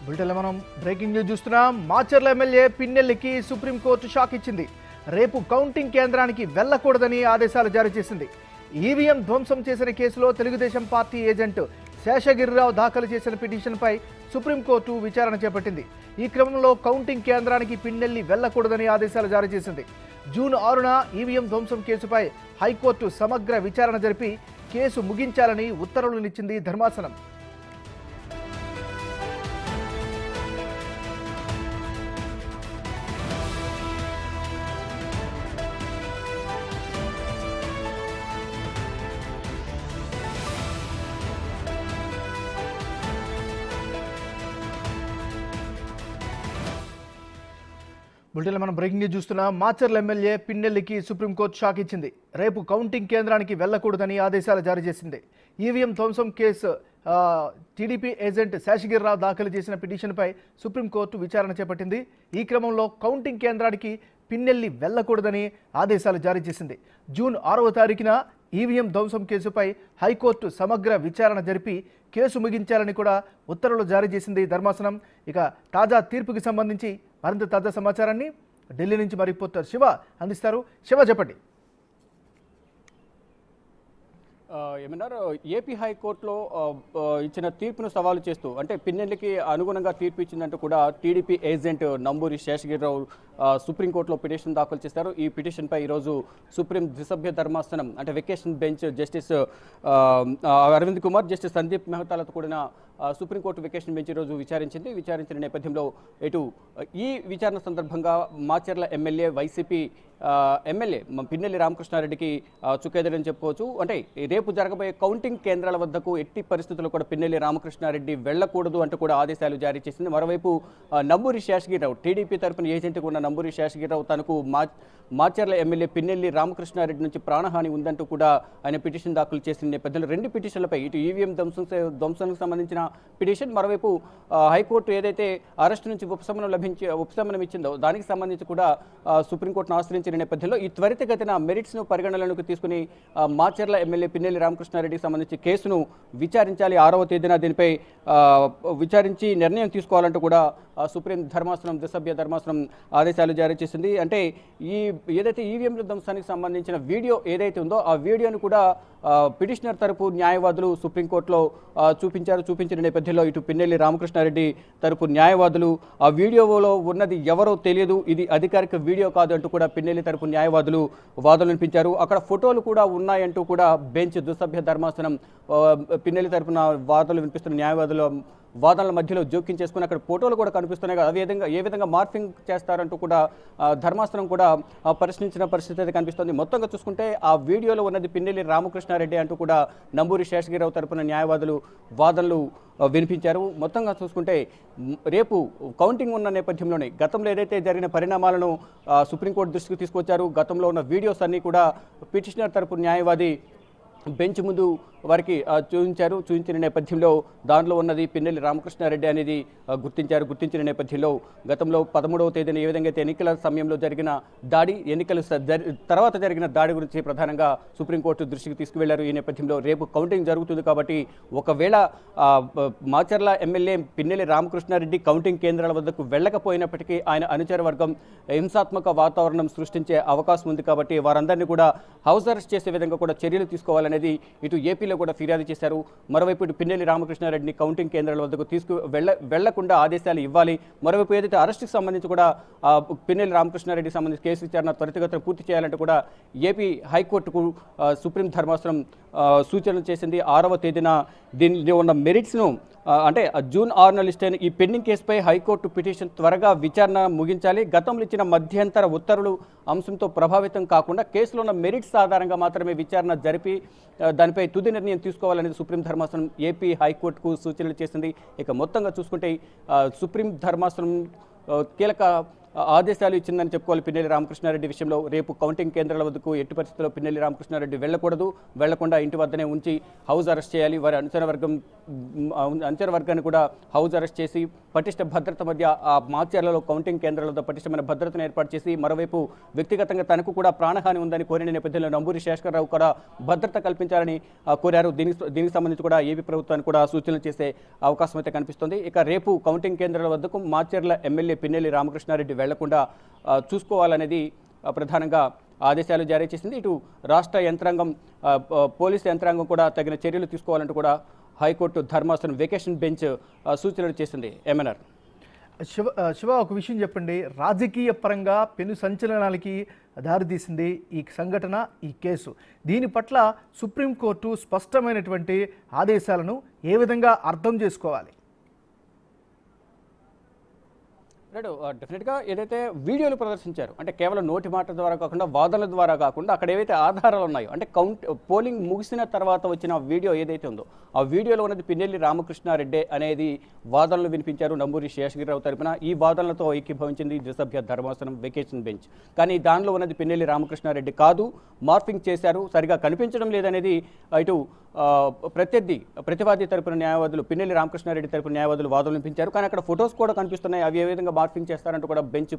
బులెటిన్లో మనం breaking news చూస్తున్నాం. మాచర్ల ఎమ్మెల్యే పిన్నెల్లికి సుప్రీంకోర్టు షాక్ ఇచ్చింది. రేపు కౌంటింగ్ కేంద్రానికి వెళ్లకూడదని ఆదేశాలు జారీ చేసింది. ఈవీఎం ధ్వంసం చేసిన కేసులో తెలుగుదేశం పార్టీ ఏజెంట్ శేషగిరిరావు దాఖలు చేసిన పిటిషన్పై సుప్రీంకోర్టు విచారణ చేపట్టింది. ఈ క్రమంలో కౌంటింగ్ కేంద్రానికి పిన్నెల్లి వెళ్లకూడదని ఆదేశాలు జారీ చేసింది. జూన్ 6న ఈవీఎం ధ్వంసం కేసుపై హైకోర్టు సమగ్ర విచారణ జరిపి కేసు ముగించాలని ఉత్తర్వులనిచ్చింది ధర్మాసనం. బులెటిన్లో మనం బ్రేకింగ్ న్యూస్ చూస్తున్నాం. మాచర్ల ఎమ్మెల్యే పిన్నెల్లికి సుప్రీంకోర్టు షాక్ ఇచ్చింది. రేపు కౌంటింగ్ కేంద్రానికి వెళ్లకూడదని ఆదేశాలు జారీ చేసింది. ఈవీఎం ధ్వంసం కేసు టీడీపీ ఏజెంట్ శేషగిరిరావు దాఖలు చేసిన పిటిషన్పై సుప్రీంకోర్టు విచారణ చేపట్టింది. ఈ క్రమంలో కౌంటింగ్ కేంద్రానికి పిన్నెల్లి వెళ్లకూడదని ఆదేశాలు జారీ చేసింది. జూన్ 6వ తారీఖున ఈవీఎం ధ్వంసం కేసుపై హైకోర్టు సమగ్ర విచారణ జరిపి కేసు ముగించాలని కూడా ఉత్తర్వులు జారీ చేసింది ధర్మాసనం. ఇక తాజా తీర్పుకి సంబంధించి మరింత తాజా సమాచారాన్ని ఢిల్లీ నుంచి మరి రిపోర్టర్ శివ అందిస్తారు. శివ, చెప్పండి. ఏమన్నారు, ఏపీ హైకోర్టులో ఇచ్చిన తీర్పును సవాలు చేస్తూ, అంటే పిన్నెల్లికి అనుగుణంగా తీర్పు ఇచ్చిందంటూ కూడా టీడీపీ ఏజెంట్ నంబూరి శేషగిరిరావు సుప్రీంకోర్టులో పిటిషన్ దాఖలు చేశారు. ఈ పిటిషన్పై ఈరోజు సుప్రీం ద్విసభ్య ధర్మాసనం, అంటే vacation bench justice Aravind Kumar, justice Sandeep మెహతాలతో కూడిన సుప్రీంకోర్టు వెకేషన్ బెంచ్ ఈరోజు విచారించిన నేపథ్యంలో ఇటు ఈ విచారణ సందర్భంగా Macherla MLA YCP MLA Pinnelli రామకృష్ణారెడ్డికి చుక్కెదురని చెప్పుకోవచ్చు. అంటే రేపు జరగబోయే కౌంటింగ్ కేంద్రాల వద్దకు ఎట్టి పరిస్థితుల్లో కూడా పిన్నెల్లి రామకృష్ణారెడ్డి వెళ్లకూడదు అంటూ కూడా ఆదేశాలు జారీ చేసింది. మరోవైపు నంబూరి శేషగిరిరావు, టీడీపీ తరపున ఏజెంట్గా ఉన్న నంబూరి శేషగిరిరావు తనకు మాచర్ల ఎమ్మెల్యే పిన్నెల్లి రామకృష్ణారెడ్డి నుంచి ప్రాణహాని ఉందంటూ కూడా ఆయన పిటిషన్ దాఖలు చేసిన నేపథ్యంలో రెండు పిటిషన్లపై, ఇటు ఈవీఎం ధ్వంసానికి సంబంధించిన పిటిషన్, మరోవైపు హైకోర్టు ఏదైతే అరెస్టు నుంచి ఉపశమనం ఇచ్చిందో దానికి సంబంధించి కూడా సుప్రీంకోర్టును ఆశ్రయించిన నేపథ్యంలో ఈ త్వరితగతిన మెరిట్స్ను పరిగణనలోకి తీసుకుని మాచర్ల ఎమ్మెల్యే పిన్నెల్లి రామకృష్ణారెడ్డికి సంబంధించి కేసును విచారించాలి. 6వ తేదీన దీనిపై విచారించి నిర్ణయం తీసుకోవాలంటూ కూడా సుప్రీం ధర్మాసనం, ద్విసభ్య ధర్మాసనం ఆదేశాలు జారీ చేసింది. అంటే ఏదైతే ఈవీఎంల ధ్వంసానికి సంబంధించిన వీడియో ఏదైతే ఉందో ఆ వీడియోను కూడా పిటిషనర్ తరపు న్యాయవాదులు సుప్రీంకోర్టులో చూపించిన నేపథ్యంలో ఇటు పిన్నెల్లి రామకృష్ణారెడ్డి తరపు న్యాయవాదులు ఆ వీడియోలో ఉన్నది ఎవరో తెలియదు, ఇది అధికారిక వీడియో కాదు అంటూ కూడా పిన్నెల్లి తరపు న్యాయవాదులు వాదనలు వినిపించారు. అక్కడ ఫోటోలు కూడా ఉన్నాయంటూ కూడా బెంచ్ ద్విసభ్య ధర్మాసనం పిన్నెల్లి తరపున వాదనలు వినిపిస్తున్న న్యాయవాదుల వాదనల మధ్యలో జోక్యం చేసుకుని అక్కడ ఫోటోలు కూడా కనిపిస్తున్నాయి. ఏ విధంగా మార్ఫింగ్ చేస్తారంటూ కూడా ధర్మాసనం కూడా ప్రశ్నించిన పరిస్థితి అయితే కనిపిస్తుంది. మొత్తంగా చూసుకుంటే ఆ వీడియోలో ఉన్నది పిన్నెల్లి రామకృష్ణారెడ్డి అంటూ కూడా నంబూరి శేషగిరిరావు తరపున న్యాయవాదులు వాదనలు వినిపించారు. మొత్తంగా చూసుకుంటే రేపు కౌంటింగ్ ఉన్న నేపథ్యంలోనే గతంలో ఏదైతే జరిగిన పరిణామాలను సుప్రీంకోర్టు దృష్టికి తీసుకొచ్చారు. గతంలో ఉన్న వీడియోస్ అన్నీ కూడా పిటిషనర్ తరపు న్యాయవాది బెంచ్ ముందు వారికి చూపించిన నేపథ్యంలో దానిలో ఉన్నది పిన్నెల్లి రామకృష్ణారెడ్డి అనేది గుర్తించిన నేపథ్యంలో గతంలో 13వ తేదీన ఏ విధంగా అయితే ఎన్నికల సమయంలో జరిగిన దాడి, ఎన్నికల తర్వాత జరిగిన దాడి గురించి ప్రధానంగా సుప్రీంకోర్టు దృష్టికి తీసుకువెళ్లారు. ఈ నేపథ్యంలో రేపు కౌంటింగ్ జరుగుతుంది కాబట్టి ఒకవేళ మాచర్ల ఎమ్మెల్యే పిన్నెల్లి రామకృష్ణారెడ్డి కౌంటింగ్ కేంద్రాల వద్దకు వెళ్ళకపోయినప్పటికీ ఆయన అనుచర వర్గం హింసాత్మక వాతావరణం సృష్టించే అవకాశం ఉంది కాబట్టి వారందరినీ కూడా హౌస్ అరెస్ట్ చేసే విధంగా కూడా చర్యలు తీసుకోవాలనేది ఇటు ఏపీలో కూడా ఫిర్యాదు చేశారు. మరోవైపు ఇటు పిన్నెల్లి రామకృష్ణారెడ్డిని కౌంటింగ్ కేంద్రాల వద్దకు వెళ్లకుండా ఆదేశాలు ఇవ్వాలి. మరోవైపు ఏదైతే అరెస్టుకు సంబంధించి కూడా పిన్నెల్లి రామకృష్ణారెడ్డికి సంబంధించి కేసు విచారణ త్వరితగతిన పూర్తి చేయాలంటూ కూడా ఏపీ హైకోర్టుకు సుప్రీం ధర్మాసనం సూచనలు చేసింది. 6వ తేదీన దీనిలో ఉన్న మెరిట్స్ను, అంటే జూన్ 6న లిస్ట్ అయిన ఈ పెండింగ్ కేసుపై హైకోర్టు పిటిషన్ త్వరగా విచారణ ముగించాలి. గతంలో ఇచ్చిన మధ్యంతర ఉత్తర్వులు అంశంతో ప్రభావితం కాకుండా కేసులో ఉన్న మెరిట్స్ ఆధారంగా మాత్రమే విచారణ జరిపి దానిపై తుది నిర్ణయం తీసుకోవాలనేది సుప్రీం ధర్మాసనం ఏపీ హైకోర్టుకు సూచనలు చేసింది. ఇక మొత్తంగా చూసుకుంటే సుప్రీం ధర్మాసనం కీలక ఆదేశాలు ఇచ్చిందని చెప్పుకోవాలి పిన్నెల్లి రామకృష్ణారెడ్డి విషయంలో. రేపు కౌంటింగ్ కేంద్రాల వద్దకు ఎట్టి పరిస్థితుల్లో పిన్నెల్లి రామకృష్ణారెడ్డి వెళ్లకుండా ఇంటి వద్దనే ఉంచి హౌస్ అరెస్ట్ చేయాలి. వారి అనుచర వర్గాన్ని కూడా హౌస్ అరెస్ట్ చేసి పటిష్ట భద్రత మధ్య ఆ మాచర్లలో కౌంటింగ్ కేంద్రాల వద్ద పటిష్టమైన భద్రతను ఏర్పాటు చేసి, మరోవైపు వ్యక్తిగతంగా తనకు కూడా ప్రాణహాని ఉందని కోరిన నేపథ్యంలో నంబూరి శేషగిరిరావు కూడా భద్రత కల్పించాలని కోరారు. దీనికి సంబంధించి కూడా ఏపీ ప్రభుత్వానికి కూడా సూచనలు చేసే అవకాశం అయితే కనిపిస్తుంది. ఇక రేపు కౌంటింగ్ కేంద్రాల వద్దకు మాచర్ల ఎమ్మెల్యే పిన్నెల్లి రామకృష్ణారెడ్డి వెళ్లకుండా చూసుకోవాలనేది ప్రధానంగా ఆదేశాలు జారీ చేసింది. ఇటు రాష్ట్ర యంత్రాంగం, పోలీసు యంత్రాంగం కూడా తగిన చర్యలు తీసుకోవాలంటూ కూడా హైకోర్టు ధర్మాసనం వెకేషన్ బెంచ్ సూచనలు చేసింది. ఎంఎన్ఆర్ శివ, ఒక విషయం చెప్పండి. రాజకీయ పరంగా పెను సంచలనాలకి దారితీసింది ఈ సంఘటన, ఈ కేసు. దీని పట్ల సుప్రీంకోర్టు స్పష్టమైనటువంటి ఆదేశాలను ఏ విధంగా అర్థం చేసుకోవాలి? డెఫినెట్గా ఏదైతే వీడియోలు ప్రదర్శించారు, అంటే కేవలం నోటి మాట ద్వారా కాకుండా వాదనల ద్వారా కాకుండా అక్కడ ఏవైతే ఆధారాలు ఉన్నాయో, అంటే పోలింగ్ ముగిసిన తర్వాత వచ్చిన వీడియో ఏదైతే ఉందో ఆ వీడియోలో ఉన్నది పిన్నెల్లి రామకృష్ణారెడ్డి అనేది వాదనలు వినిపించారు నంబూరి శేషగిరిరావు తరపున. ఈ వాదనలతో ఏకీభవించింది ద్విసభ్య ధర్మాసనం వెకేషన్ బెంచ్. కానీ దానిలో ఉన్నది పిన్నెల్లి రామకృష్ణారెడ్డి కాదు, మార్ఫింగ్ చేశారు, సరిగా కనిపించడం లేదనేది ఇటు ప్రతివాది తరపున న్యాయవాదులు, పిన్నెల్లి రామకృష్ణారెడ్డి తరపున న్యాయవాదులు వాదనలు వినిపించారు. కానీ అక్కడ ఫొటోస్ కూడా కనిపిస్తున్నాయి, అవి ఏ విధంగా మార్ఫింగ్ చేస్తారంటూ కూడా బెంచ్